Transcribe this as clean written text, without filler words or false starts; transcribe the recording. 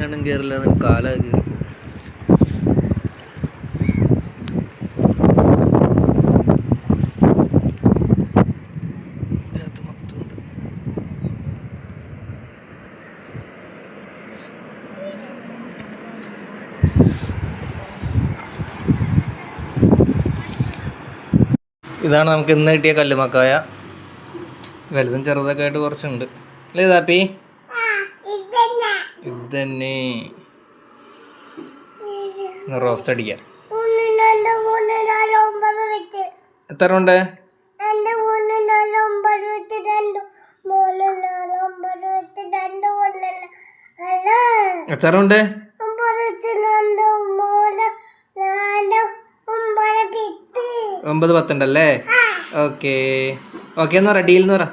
കണ്ടും കയറില്ല, കാല കയറി. ഇതാണ് നമുക്ക് ഇന്ന് കിട്ടിയ കല്ലുമക്കായ. വലുതും ചെറുതൊക്കെ ആയിട്ട് കുറച്ചുണ്ട് അല്ലേ താപ്പി? ഇത് തന്നെ റോസ്റ്റ് അടിക്കാം. എത്ര ഉണ്ട്? എത്ര ഉണ്ട്? 9, 10 ഉണ്ടല്ലേ? ഓക്കെ ഓക്കെ എന്ന് പറ, ഡീൽ എന്ന് പറ.